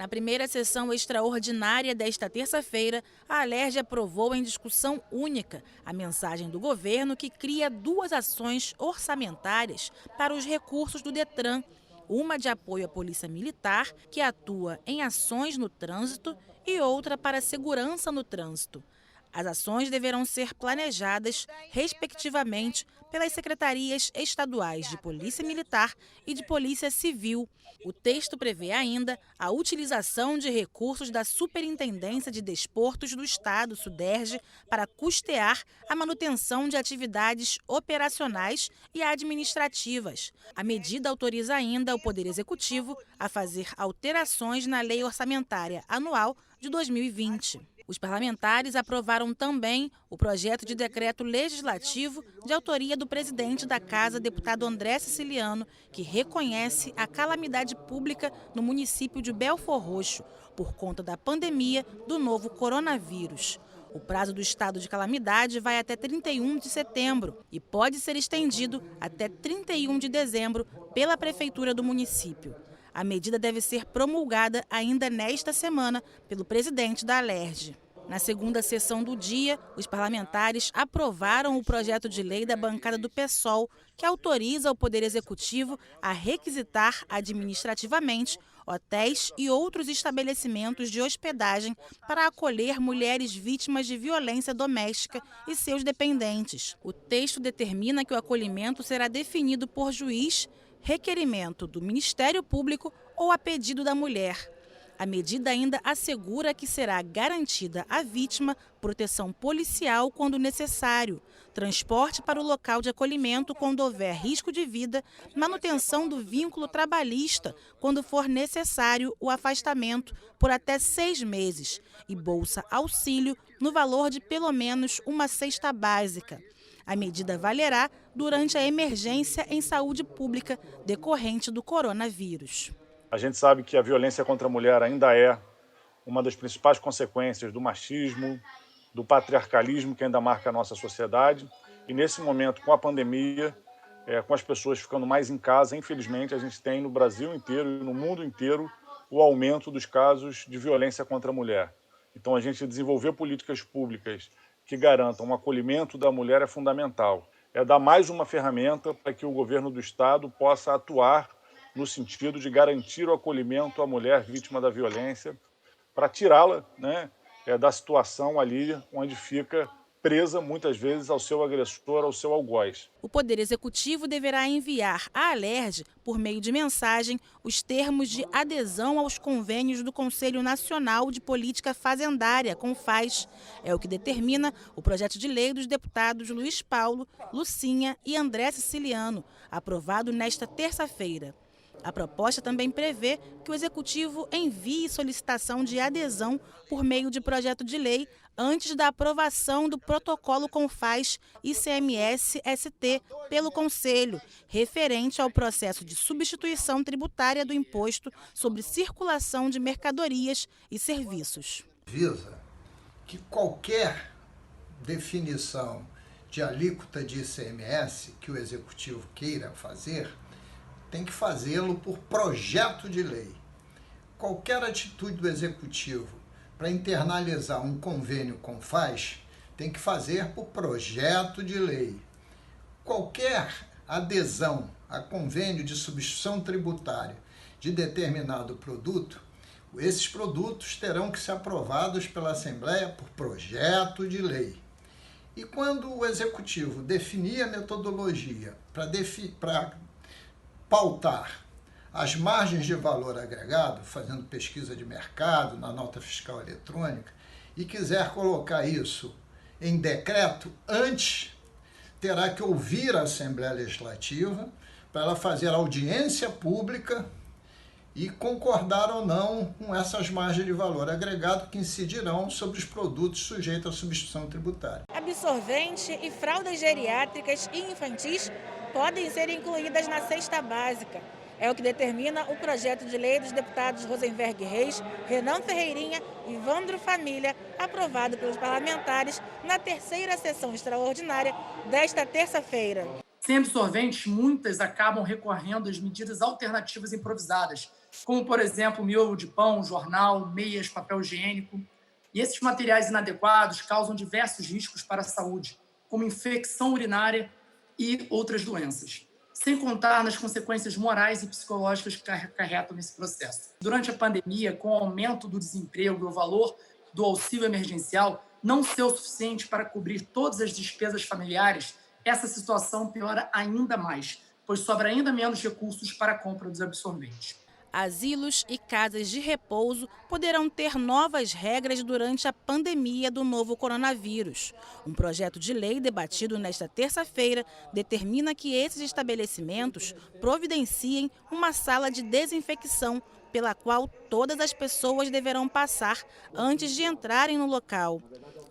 Na primeira sessão extraordinária desta terça-feira, a Alerj aprovou em discussão única a mensagem do governo que cria duas ações orçamentárias para os recursos do Detran. Uma de apoio à Polícia Militar, que atua em ações no trânsito, e outra para a segurança no trânsito. As ações deverão ser planejadas, respectivamente, pelas secretarias estaduais de Polícia Militar e de Polícia Civil. O texto prevê ainda a utilização de recursos da Superintendência de Desportos do Estado, SUDERJ, para custear a manutenção de atividades operacionais e administrativas. A medida autoriza ainda o Poder Executivo a fazer alterações na Lei Orçamentária Anual de 2020. Os parlamentares aprovaram também o projeto de decreto legislativo de autoria do presidente da Casa, deputado André Siciliano, que reconhece a calamidade pública no município de Belfor Roxo por conta da pandemia do novo coronavírus. O prazo do estado de calamidade vai até 31 de setembro e pode ser estendido até 31 de dezembro pela prefeitura do município. A medida deve ser promulgada ainda nesta semana pelo presidente da Alerj. Na segunda sessão do dia, os parlamentares aprovaram o projeto de lei da bancada do PSOL, que autoriza o Poder Executivo a requisitar administrativamente hotéis e outros estabelecimentos de hospedagem para acolher mulheres vítimas de violência doméstica e seus dependentes. O texto determina que o acolhimento será definido por juiz, requerimento do Ministério Público ou a pedido da mulher. A medida ainda assegura que será garantida à vítima proteção policial quando necessário, transporte para o local de acolhimento quando houver risco de vida, manutenção do vínculo trabalhista quando for necessário o afastamento por até 6 meses e bolsa-auxílio no valor de pelo menos uma cesta básica. A medida valerá durante a emergência em saúde pública decorrente do coronavírus. A gente sabe que a violência contra a mulher ainda é uma das principais consequências do machismo, do patriarcalismo que ainda marca a nossa sociedade. E nesse momento, com a pandemia, com as pessoas ficando mais em casa, infelizmente, a gente tem no Brasil inteiro e no mundo inteiro o aumento dos casos de violência contra a mulher. Então, a gente desenvolver políticas públicas que garantam o acolhimento da mulher é fundamental. É dar mais uma ferramenta para que o governo do Estado possa atuar no sentido de garantir o acolhimento à mulher vítima da violência, para tirá-la, da situação ali onde fica presa, muitas vezes, ao seu agressor, ao seu algoz. O Poder Executivo deverá enviar à Alerj, por meio de mensagem, os termos de adesão aos convênios do Conselho Nacional de Política Fazendária, CONFAZ. É o que determina o projeto de lei dos deputados Luiz Paulo, Lucinha e André Siciliano, aprovado nesta terça-feira. A proposta também prevê que o Executivo envie solicitação de adesão por meio de projeto de lei antes da aprovação do protocolo CONFAZ ICMS-ST pelo Conselho, referente ao processo de substituição tributária do imposto sobre circulação de mercadorias e serviços. Visa que qualquer definição de alíquota de ICMS que o Executivo queira fazer, tem que fazê-lo por projeto de lei. Qualquer atitude do Executivo para internalizar um convênio CONFAZ tem que fazer por projeto de lei. Qualquer adesão a convênio de substituição tributária de determinado produto, esses produtos terão que ser aprovados pela Assembleia por projeto de lei. E quando o Executivo definir a metodologia para pautar as margens de valor agregado, fazendo pesquisa de mercado na nota fiscal eletrônica, e quiser colocar isso em decreto, antes terá que ouvir a Assembleia Legislativa para ela fazer audiência pública e concordar ou não com essas margens de valor agregado que incidirão sobre os produtos sujeitos à substituição tributária. Absorvente e fraldas geriátricas e infantis podem ser incluídas na cesta básica. É o que determina o projeto de lei dos deputados Rosenberg Reis, Renan Ferreirinha e Vandro Família, aprovado pelos parlamentares na terceira sessão extraordinária desta terça-feira. Sem absorventes, muitas acabam recorrendo às medidas alternativas improvisadas, como, por exemplo, miolo de pão, jornal, meias, papel higiênico. E esses materiais inadequados causam diversos riscos para a saúde, como infecção urinária e outras doenças, sem contar nas consequências morais e psicológicas que acarretam nesse processo. Durante a pandemia, com o aumento do desemprego e o valor do auxílio emergencial não ser o suficiente para cobrir todas as despesas familiares, essa situação piora ainda mais, pois sobra ainda menos recursos para a compra dos absorventes. Asilos e casas de repouso poderão ter novas regras durante a pandemia do novo coronavírus. Um projeto de lei debatido nesta terça-feira determina que esses estabelecimentos providenciem uma sala de desinfecção pela qual todas as pessoas deverão passar antes de entrarem no local.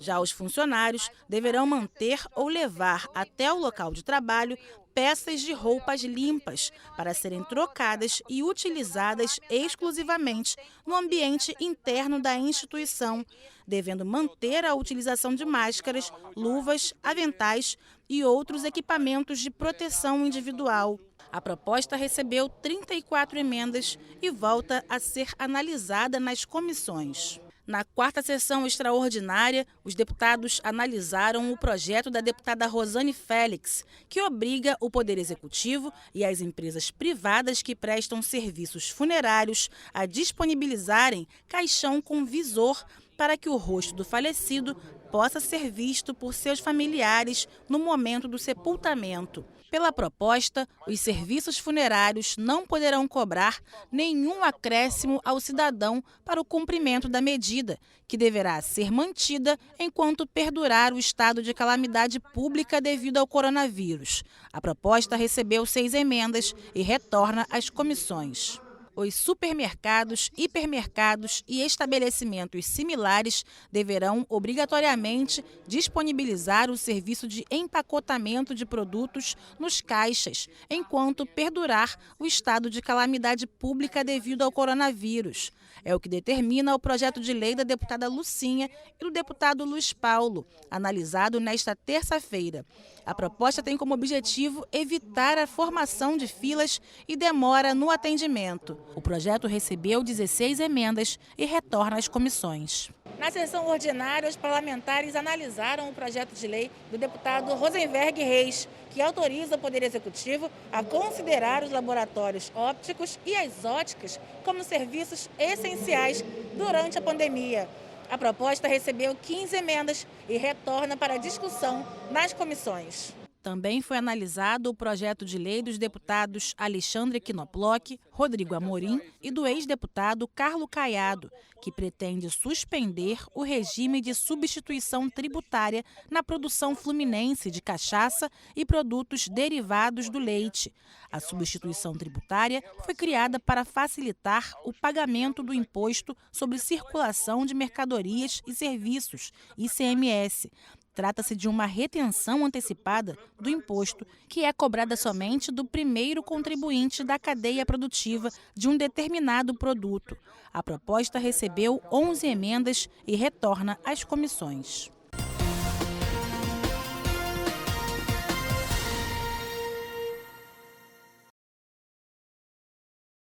Já os funcionários deverão manter ou levar até o local de trabalho peças de roupas limpas para serem trocadas e utilizadas exclusivamente no ambiente interno da instituição, devendo manter a utilização de máscaras, luvas, aventais e outros equipamentos de proteção individual. A proposta recebeu 34 emendas e volta a ser analisada nas comissões. Na quarta sessão extraordinária, os deputados analisaram o projeto da deputada Rosane Félix, que obriga o Poder Executivo e as empresas privadas que prestam serviços funerários a disponibilizarem caixão com visor para que o rosto do falecido possa ser visto por seus familiares no momento do sepultamento. Pela proposta, os serviços funerários não poderão cobrar nenhum acréscimo ao cidadão para o cumprimento da medida, que deverá ser mantida enquanto perdurar o estado de calamidade pública devido ao coronavírus. A proposta recebeu 6 emendas e retorna às comissões. Os supermercados, hipermercados e estabelecimentos similares deverão obrigatoriamente disponibilizar o serviço de empacotamento de produtos nos caixas, enquanto perdurar o estado de calamidade pública devido ao coronavírus. É o que determina o projeto de lei da deputada Lucinha e do deputado Luiz Paulo, analisado nesta terça-feira. A proposta tem como objetivo evitar a formação de filas e demora no atendimento. O projeto recebeu 16 emendas e retorna às comissões. Na sessão ordinária, os parlamentares analisaram o projeto de lei do deputado Rosenberg Reis, que autoriza o Poder Executivo a considerar os laboratórios ópticos e as óticas como serviços essenciais durante a pandemia. A proposta recebeu 15 emendas e retorna para discussão nas comissões. Também foi analisado o projeto de lei dos deputados Alexandre Knoploch, Rodrigo Amorim e do ex-deputado Carlo Caiado, que pretende suspender o regime de substituição tributária na produção fluminense de cachaça e produtos derivados do leite. A substituição tributária foi criada para facilitar o pagamento do Imposto sobre Circulação de Mercadorias e Serviços, ICMS. Trata-se de uma retenção antecipada do imposto, que é cobrada somente do primeiro contribuinte da cadeia produtiva de um determinado produto. A proposta recebeu 11 emendas e retorna às comissões.